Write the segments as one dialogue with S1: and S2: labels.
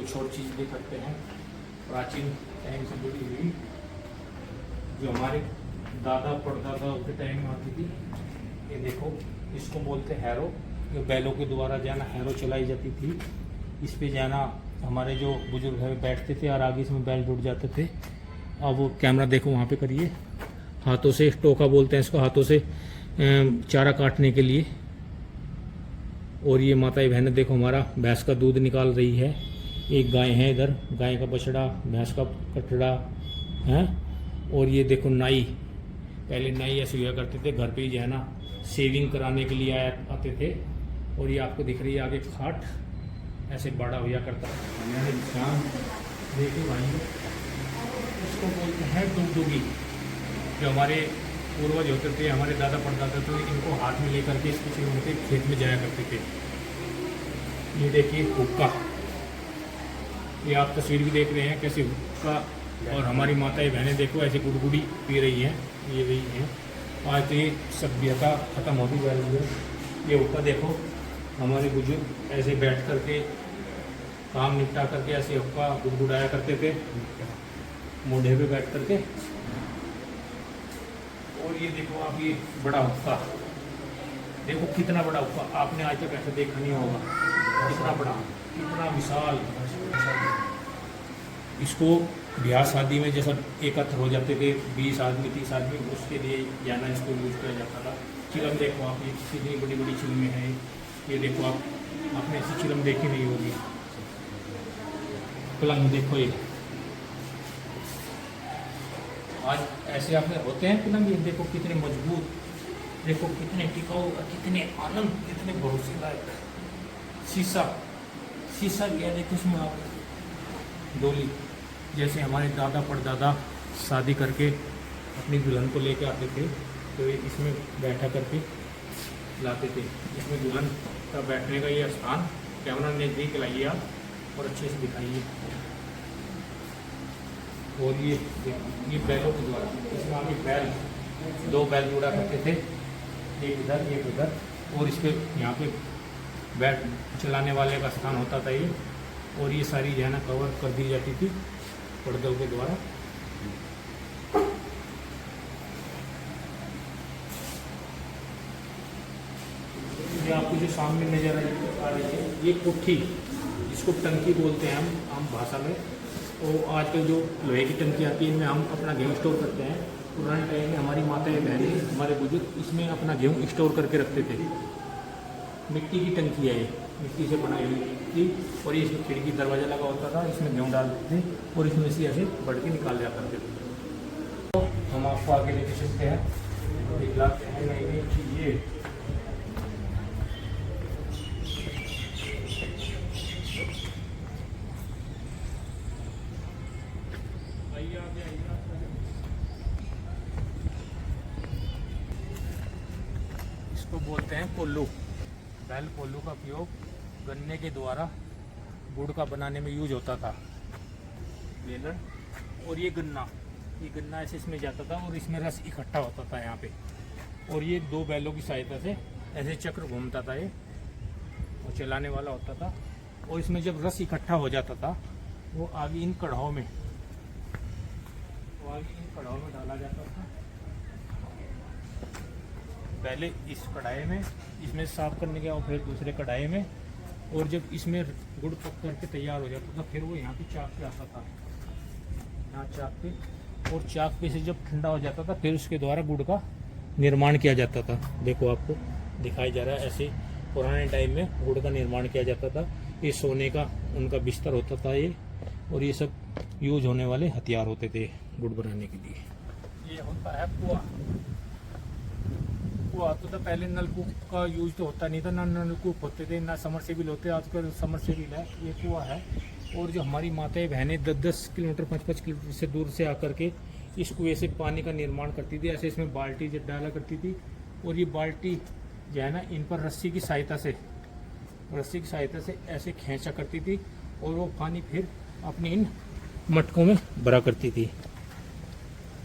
S1: कुछ और चीज़ देख सकते हैं प्राचीन टाइम से जुड़ी हुई, जो हमारे दादा परदादा के टाइम में आती थी। ये देखो, इसको बोलते हैरो, जो बैलों के द्वारा जाना हैरो चलाई जाती थी। इस पे जाना हमारे जो बुजुर्ग है बैठते थे और आगे इसमें बैल जुड़ जाते थे। अब वो कैमरा देखो वहाँ पे करिए, हाथों से टोका बोलते हैं इसको, हाथों से चारा काटने के लिए। और ये माताएं बहनें देखो, हमारा भैंस का दूध निकाल रही है। एक गाय है इधर, गाय का बछड़ा, भैंस का कटड़ा है। और ये देखो नाई, पहले नाई ऐसे हुआ करते थे, घर पे ही जो है ना सेविंग कराने के लिए आते थे। और ये आपको दिख रही है आगे खाट, ऐसे बड़ा हुआ करता है। देखिए भाई, इसको बोलते हैं डुगडुगी। जो हमारे पूर्वज होते थे, हमारे दादा परदादा थे, इनको हाथ में लेकर के किसी उनके खेत में जाया करते थे। ये देखिए हुक्का, ये आप तस्वीर भी देख रहे हैं कैसे हुक्का। और हमारी माताएं बहनें देखो ऐसे गुड़गुड़ी पी रही हैं, ये वही हैं। आज तो ये सभ्यता खत्म होती जा रही है। ये हुक्का देखो, हमारे बुजुर्ग ऐसे बैठ करके काम निपटा करके ऐसे हुक्का गुड़गुड़ाया करते थे, मोढ़े पे बैठ करके। और ये देखो आप, ये बड़ा हुक्का देखो, कितना बड़ा हुक्का, आपने आज तक ऐसा देखा नहीं होगा। कितना बड़ा, कितना विशाल। इसको ब्याह शादी में जैसा एकत्र हो जाते थे 20 आदमी 30 आदमी, उसके लिए जाना इसको यूज किया जाता था। चिलम देखो आप, ये कितनी बड़ी बड़ी चिलमें हैं। ये देखो आप, आपने ऐसी चिलम देखी नहीं होगी। पलंग देखो, ये आज ऐसे आपने होते हैं पलंग, ये देखो कितने मजबूत, देखो कितने टिकाऊ, कितने आनंद, कितने भरोसे लायक। शीशा, शीशा क्या देखो इसमें आप, डोली, जैसे हमारे दादा परदादा शादी करके अपनी दुल्हन को लेके आते थे, तो इसमें बैठा करके लाते थे। इसमें दुल्हन का बैठने का ये स्थान, कैमरा नज़दीक लाइए आप और अच्छे से दिखाइए। और ये बैलों के द्वारा, इसमें आगे बैल, 2 बैल जुड़ा करते थे, एक इधर एक उधर। और इस पर यहाँ पे बैठ चलाने वाले का स्थान होता था ये। और ये सारी जो है ना कवर कर दी जाती थी पर्दों के द्वारा। ये आपको जो सामने नजर आ रही है, ये कोठी, इसको टंकी बोलते हैं हम आम भाषा में। और आजकल जो लोहे की टंकी आती है, इनमें हम अपना गेहूँ स्टोर करते हैं। पुराने टाइम में हमारी माताएं बहनें, हमारे बुजुर्ग इसमें अपना गेहूँ स्टोर करके रखते थे। मिट्टी की टंकी है ये, मिट्टी से बनाई हुई थी। और ये इसमें खिड़की दरवाज़ा लगा होता था, इसमें गेहूँ डालते थे और इसमें से ऐसे बढ़ के निकाल दिया करते थे। तो हम आपको आगे लेके चलते हैं और दिखलाते हैं नई नई चीज़ें। इसको बोलते हैं कोल्लू। बैल कोल्लू का उपयोग गन्ने के द्वारा गुड़ का बनाने में यूज होता था, बेलन। और ये गन्ना ऐसे इसमें जाता था और इसमें रस इकट्ठा होता था यहाँ पे। और ये 2 बैलों की सहायता से ऐसे चक्र घूमता था ये, और चलाने वाला होता था। और इसमें जब रस इकट्ठा हो जाता था, वो आगे इन कढ़ाओं में डाला जाता था। पहले इस कढ़ाई में, इसमें साफ करने के बाद फिर दूसरे कढ़ाई में। और जब इसमें गुड़ पक करके तैयार हो जाता था, फिर वो यहाँ पे चाक पे आता था, यहाँ चाक पे। और चाक पे से जब ठंडा हो जाता था, फिर उसके द्वारा गुड़ का निर्माण किया जाता था। देखो आपको दिखाई जा रहा है, ऐसे पुराने टाइम में गुड़ का निर्माण किया जाता था। ये सोने का उनका बिस्तर होता था ये, और ये सब यूज होने वाले हथियार होते थे गुड़ बनाने के लिए। ये होता है कुआं। तो पहले नलकूप का यूज तो होता नहीं था, ना नलकूप होते थे, ना समरसेबिल होते। आजकल समरसेबिल है, ये कुआं है। और जो हमारी माताएं बहनें 10-10 किलोमीटर 5-5 किलोमीटर से दूर से आकर के इस कुएं से पानी का निर्माण करती थी। ऐसे इसमें बाल्टी जब डाला करती थी, और ये बाल्टी जो है ना, इन पर रस्सी की सहायता से ऐसे खींचा करती थी। और वो पानी फिर अपनी इन मटकों में भरा करती थी,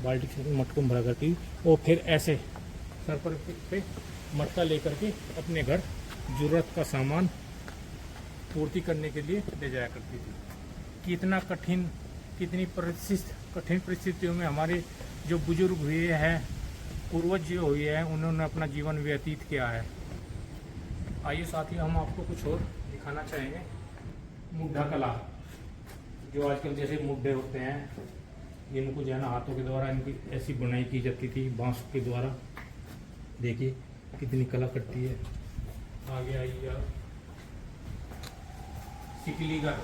S1: बाल्टी के मटकों में भरा करती थी। और फिर ऐसे सर पर पे मटका लेकर के अपने घर ज़रूरत का सामान पूर्ति करने के लिए ले जाया करती थी। कितना कितनी कठिन परिस्थितियों में हमारे जो बुजुर्ग हुए हैं, पूर्वज जो हुए हैं, उन्होंने अपना जीवन व्यतीत किया है। आइए साथी, हम आपको कुछ और दिखाना चाहेंगे। मुड्ढा कला, जो आजकल जैसे मुड्ढे होते हैं, इनको जो है ना हाथों के द्वारा इनकी ऐसी बुनाई की जाती थी बांस के द्वारा। देखिए कितनी कला करती है। आगे आइए आप, सिकलीगर,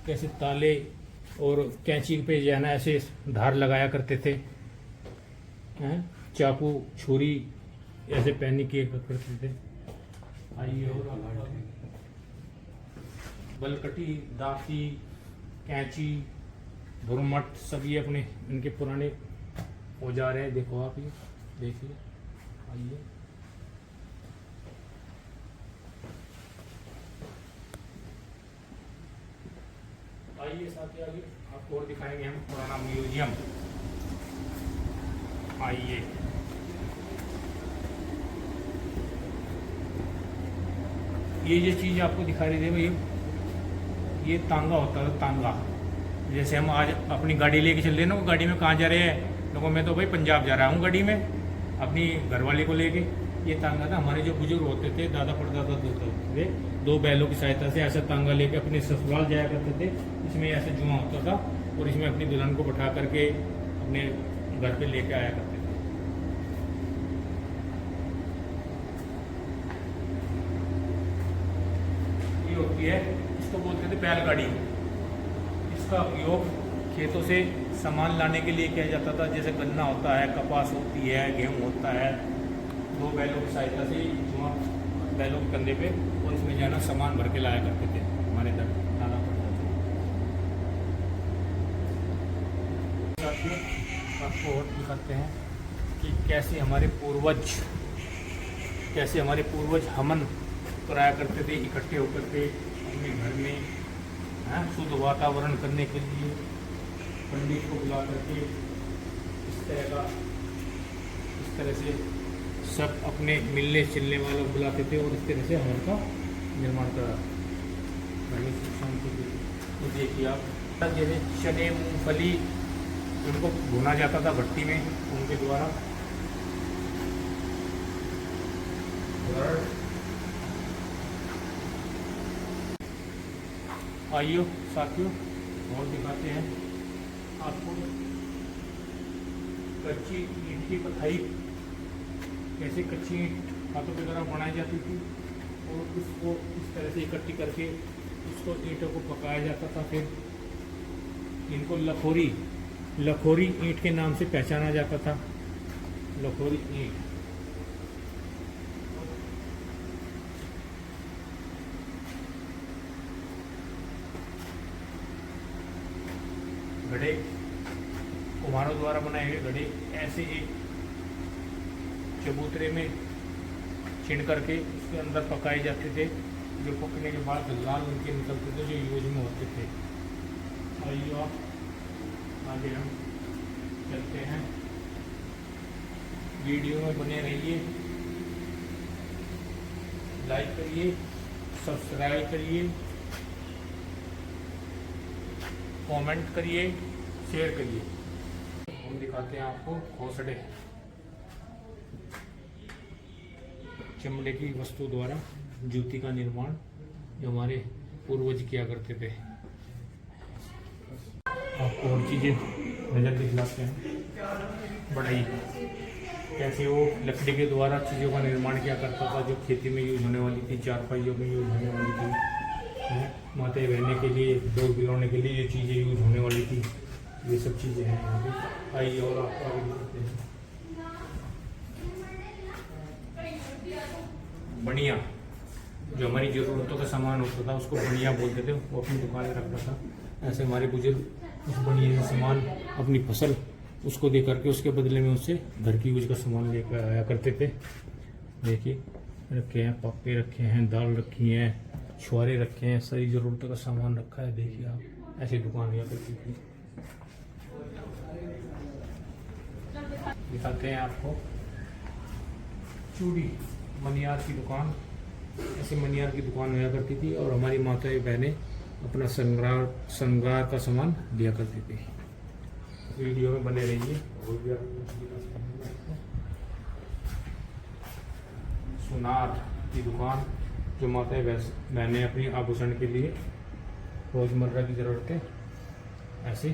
S1: कैसे ताले और कैंची पे जो है ना ऐसे धार लगाया करते थे, हैं चाकू छुरी ऐसे पहनी किए करते थे। आइए और बलकटी, दाती, कैंची, भुरमट, सब ये अपने इनके पुराने औजार हैं। देखो आप, ये देखिए। आइए आइए साथी, आगे आपको और दिखाएंगे हम पुराना म्यूजियम। आइए, ये जो चीज़ आपको दिखाई दे रही है, ये तांगा होता है। तांगा, जैसे हम आज अपनी गाड़ी लेके चल रहे हैं ना, वो गाड़ी में कहाँ जा रहे हैं लोगों, मैं तो भाई पंजाब जा रहा हूँ गाड़ी में अपनी घरवाली को लेके। ये तांगा था, हमारे जो बुजुर्ग होते थे, दादा परदादा होते थे, दो बैलों की सहायता से ऐसा तांगा लेके अपने ससुराल जाया करते थे। इसमें ऐसे जुआ होता था और इसमें अपनी दुल्हन को बैठा करके अपने घर पे लेके आया करते थे। ये होती है, इसको बोलते थे बैलगाड़ी। इसका उपयोग खेतों से सामान लाने के लिए किया जाता था, जैसे गन्ना होता है, कपास होती है, गेहूँ होता है। दो बैलों की सहायता से जुआ बैलों के कंधे पे, और इसमें जाना सामान भर के लाया करते थे, हमारे घर लाना पड़ता था। आपको और दिखाते हैं कि कैसे हमारे पूर्वज हवन कराया करते थे इकट्ठे होकर के अपने घर में, शुद्ध वातावरण करने के लिए पंडित को बुला करके इस तरह से सब अपने मिलने चलने वालों को बुलाते थे और इस तरह से हवन का निर्माण करा। तो देखिए आप, जैसे चने, मूंगफली, उनको भुना जाता था भट्टी में उनके द्वारा। आइयो साथियों, और दिखाते हैं आपको कच्ची ईंट की पथाई, कैसे कच्ची ईंट हाथों के द्वारा बनाई जाती थी और उसको इस तरह से इकट्ठी करके उसको ईंटों को पकाया जाता था। फिर इनको लखोरी ईंट के नाम से पहचाना जाता था। लखोरी ईंट। घड़े, कुम्हारों द्वारा बनाए हुए घड़े ऐसे एक चबूतरे में छिड़ करके उसके अंदर पकाए जाते थे, जो पकने के बाद लाल उनके निकलते थे, जो यूज में होते थे। आइए आप, आगे हम चलते हैं। वीडियो में बने रहिए, लाइक करिए, सब्सक्राइब करिए, कमेंट करिए, शेयर करिए। हम दिखाते हैं आपको घोंसड़े, चमड़े की वस्तु द्वारा जूती का निर्माण जो हमारे पूर्वज किया करते थे। आपको और चीज़ें नज़र दिखलाते हैं। बढ़ई, कैसे वो लकड़ी के द्वारा चीज़ों का निर्माण किया करता था, जो खेती में यूज होने वाली थी, चारपाइयों में यूज होने वाली थी, माथे बहने के लिए, डोर बिलोने के लिए ये चीज़ें यूज होने वाली थी। ये सब चीज़ें हैं यहाँ पे। आइए और आपको आगे दिखाते हैं। बढ़िया, जो हमारी ज़रूरतों का सामान होता था उसको बढ़िया बोलते थे, वो अपनी दुकान में रखता था। ऐसे हमारे बुजुर्ग उस बढ़िया से सामान, अपनी फसल उसको दे करके उसके बदले में उससे घर की यूज का सामान लेकर आया करते थे। देखिए रखे हैं, पप्पे रखे हैं, दाल रखी हैं, छुआरे रखे हैं, सारी ज़रूरतों का सामान रखा है। देखिए आप, ऐसी दुकान लिया करती थी। दिखाते हैं आपको चूड़ी, मनियार की दुकान, ऐसी मनियार की दुकान हुआ करती थी और हमारी माताएं बहनें अपना श्रृंगार का सामान दिया करती थी। वीडियो में बने रहिए। और भी सुनार की दुकान जो माताएं बहनें अपनी आभूषण के लिए रोज़मर्रा की ज़रूरतें ऐसे